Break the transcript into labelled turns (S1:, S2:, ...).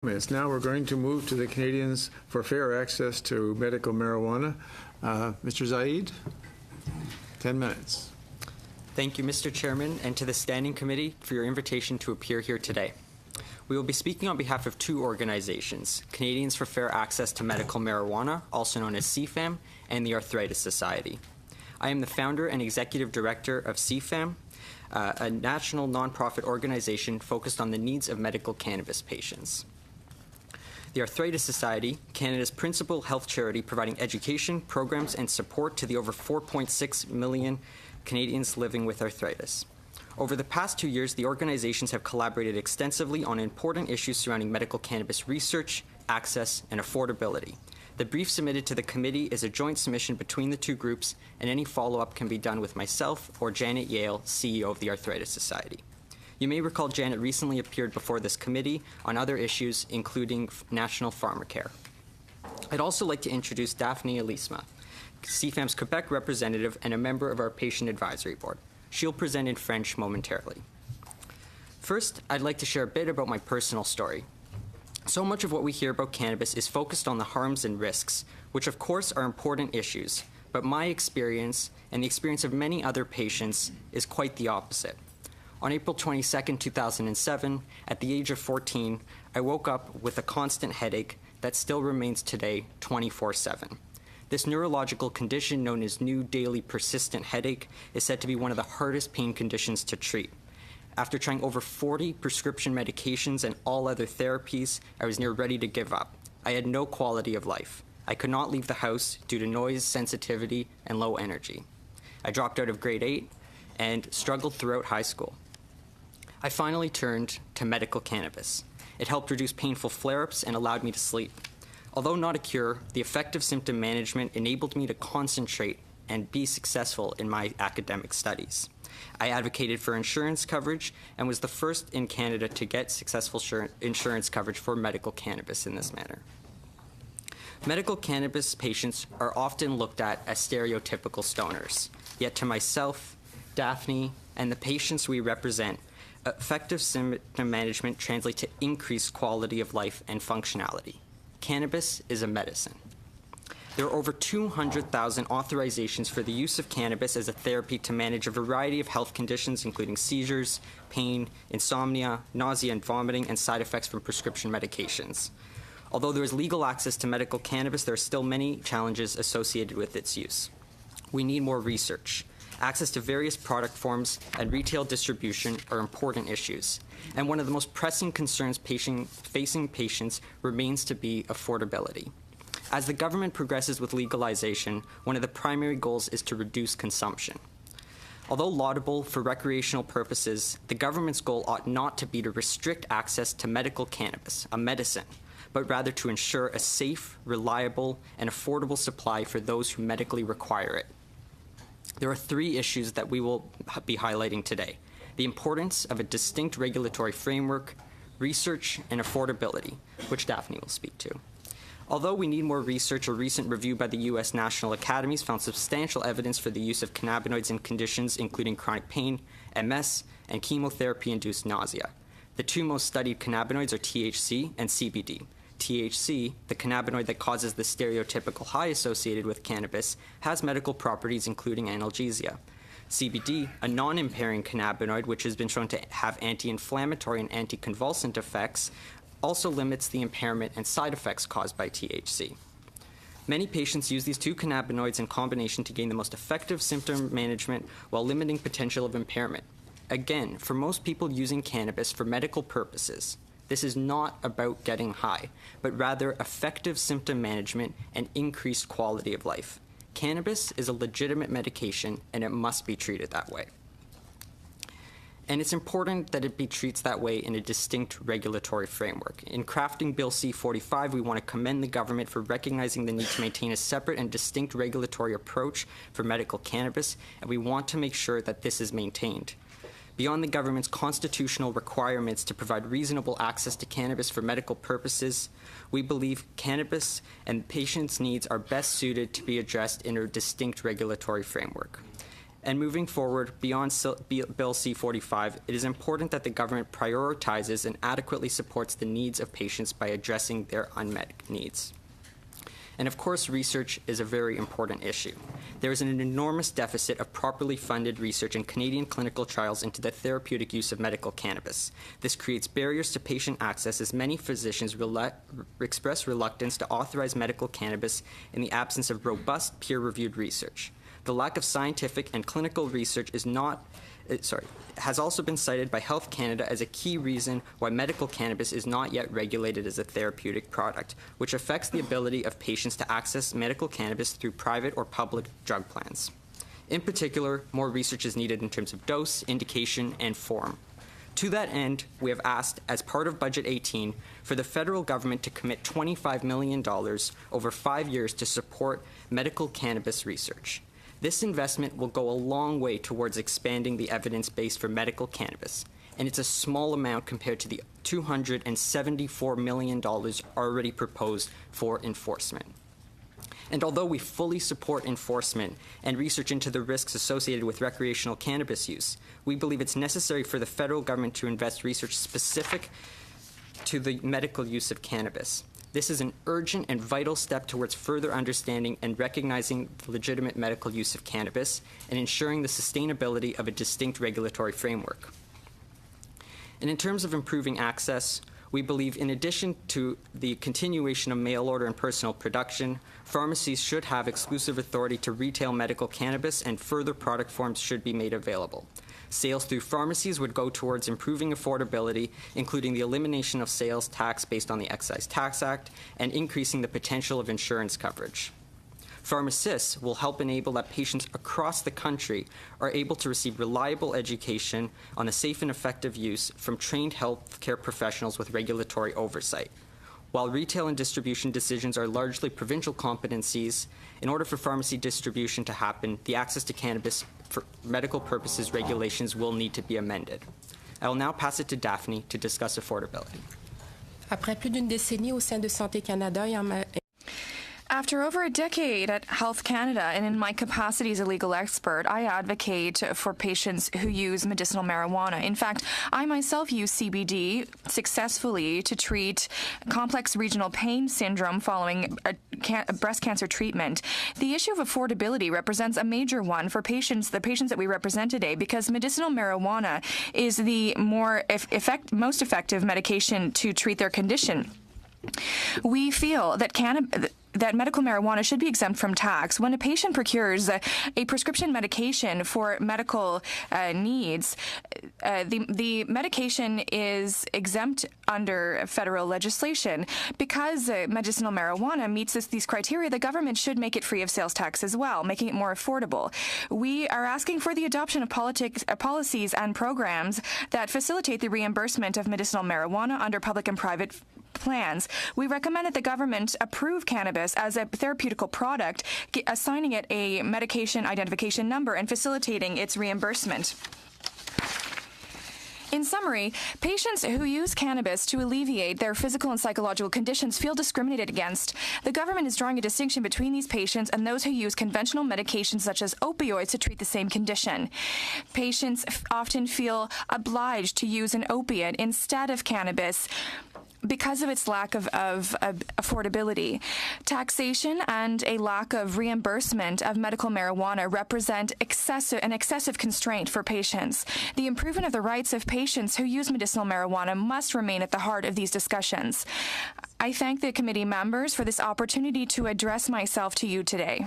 S1: Now we're going to move to the Canadians for Fair Access to Medical Marijuana. Mr. Zaid, 10 minutes.
S2: Thank you, Mr. Chairman, and to the Standing Committee for your invitation to appear here today. We will be speaking on behalf of two organizations, Canadians for Fair Access to Medical Marijuana, also known as CFAMM, and the Arthritis Society. I am the founder and executive director of CFAMM, a national nonprofit organization focused on the needs of medical cannabis patients. The Arthritis Society, Canada's principal health charity providing education, programs, and support to the over 4.6 million Canadians living with arthritis. Over the past 2 years, the organizations have collaborated extensively on important issues surrounding medical cannabis research, access, and affordability. The brief submitted to the committee is a joint submission between the two groups, and any follow-up can be done with myself or Janet Yale, CEO of the Arthritis Society. You may recall Janet recently appeared before this committee on other issues, including national pharmacare. I'd also like to introduce Daphne Elisma, CFAMM's Quebec representative and a member of our Patient Advisory Board. She'll present in French momentarily. First, I'd like to share a bit about my personal story. So much of what we hear about cannabis is focused on the harms and risks, which of course are important issues, but my experience and the experience of many other patients is quite the opposite. On April 22, 2007, at the age of 14, I woke up with a constant headache that still remains today 24/7. This neurological condition, known as new daily persistent headache, is said to be one of the hardest pain conditions to treat. After trying over 40 prescription medications and all other therapies, I was near ready to give up. I had no quality of life. I could not leave the house due to noise, sensitivity, and low energy. I dropped out of grade 8 and struggled throughout high school. I finally turned to medical cannabis. It helped reduce painful flare-ups and allowed me to sleep. Although not a cure, the effective symptom management enabled me to concentrate and be successful in my academic studies. I advocated for insurance coverage and was the first in Canada to get successful insurance coverage for medical cannabis in this manner. Medical cannabis patients are often looked at as stereotypical stoners. Yet to myself, Daphne, and the patients we represent, effective symptom management translates to increased quality of life and functionality. Cannabis is a medicine. There are over 200,000 authorizations for the use of cannabis as a therapy to manage a variety of health conditions, including seizures, pain, insomnia, nausea and vomiting, and side effects from prescription medications. Although there is legal access to medical cannabis, there are still many challenges associated with its use. We need more research. Access to various product forms and retail distribution are important issues, and one of the most pressing concerns facing patients remains to be affordability. As the government progresses with legalization, one of the primary goals is to reduce consumption. Although laudable for recreational purposes, the government's goal ought not to be to restrict access to medical cannabis, a medicine, but rather to ensure a safe, reliable, and affordable supply for those who medically require it. There are three issues that we will be highlighting today: the importance of a distinct regulatory framework, research, and affordability, which Daphne will speak to. Although we need more research, a recent review by the U.S. National Academies found substantial evidence for the use of cannabinoids in conditions including chronic pain, MS, and chemotherapy-induced nausea. The two most studied cannabinoids are THC and CBD. THC, the cannabinoid that causes the stereotypical high associated with cannabis, has medical properties including analgesia. CBD, a non-impairing cannabinoid which has been shown to have anti-inflammatory and anticonvulsant effects, also limits the impairment and side effects caused by THC. Many patients use these two cannabinoids in combination to gain the most effective symptom management while limiting potential of impairment. Again, for most people using cannabis for medical purposes, this is not about getting high, but rather effective symptom management and increased quality of life. Cannabis is a legitimate medication, and it must be treated that way. And it's important that it be treated that way in a distinct regulatory framework. In crafting Bill C-45, we want to commend the government for recognizing the need to maintain a separate and distinct regulatory approach for medical cannabis, and we want to make sure that this is maintained. Beyond the government's constitutional requirements to provide reasonable access to cannabis for medical purposes, we believe cannabis and patients' needs are best suited to be addressed in a distinct regulatory framework. And moving forward, beyond Bill C-45, it is important that the government prioritizes and adequately supports the needs of patients by addressing their unmet needs. And of course, research is a very important issue. There is an enormous deficit of properly funded research in Canadian clinical trials into the therapeutic use of medical cannabis. This creates barriers to patient access as many physicians express reluctance to authorize medical cannabis in the absence of robust peer-reviewed research. The lack of scientific and clinical research has also been cited by Health Canada as a key reason why medical cannabis is not yet regulated as a therapeutic product, which affects the ability of patients to access medical cannabis through private or public drug plans. In particular, more research is needed in terms of dose, indication, and form. To that end, we have asked, as part of Budget 18, for the federal government to commit $25 million over 5 years to support medical cannabis research. This investment will go a long way towards expanding the evidence base for medical cannabis, and it's a small amount compared to the $274 million already proposed for enforcement. And although we fully support enforcement and research into the risks associated with recreational cannabis use, we believe it's necessary for the federal government to invest research specific to the medical use of cannabis. This is an urgent and vital step towards further understanding and recognizing the legitimate medical use of cannabis and ensuring the sustainability of a distinct regulatory framework. And in terms of improving access, we believe in addition to the continuation of mail order and personal production, pharmacies should have exclusive authority to retail medical cannabis and further product forms should be made available. Sales through pharmacies would go towards improving affordability, including the elimination of sales tax based on the Excise Tax Act and increasing the potential of insurance coverage. Pharmacists will help enable that patients across the country are able to receive reliable education on a safe and effective use from trained healthcare professionals with regulatory oversight. While retail and distribution decisions are largely provincial competencies, in order for pharmacy distribution to happen, the access to cannabis for medical purposes regulations will need to be amended. I will now pass it to Daphne to discuss affordability.
S3: Après plus d'une décennie au sein de Santé Canada et en
S4: After over a decade at Health Canada and in my capacity as a legal expert, I advocate for patients who use medicinal marijuana. In fact, I myself use CBD successfully to treat complex regional pain syndrome following a breast cancer treatment. The issue of affordability represents a major one for patients, the patients that we represent today, because medicinal marijuana is the most effective medication to treat their condition. We feel that medical marijuana should be exempt from tax. When a patient procures a prescription medication for medical needs, the medication is exempt under federal legislation. Because medicinal marijuana meets these criteria, the government should make it free of sales tax as well, making it more affordable. We are asking for the adoption of policies and programs that facilitate the reimbursement of medicinal marijuana under public and private plans. We recommend that the government approve cannabis as a therapeutical product, assigning it a medication identification number and facilitating its reimbursement. In summary, patients who use cannabis to alleviate their physical and psychological conditions feel discriminated against. The government is drawing a distinction between these patients and those who use conventional medications such as opioids to treat the same condition. Patients often feel obliged to use an opiate instead of cannabis because of its lack of affordability. Taxation and a lack of reimbursement of medical marijuana represent an excessive constraint for patients. The improvement of the rights of patients who use medicinal marijuana must remain at the heart of these discussions. I thank the committee members for this opportunity to address myself to you today.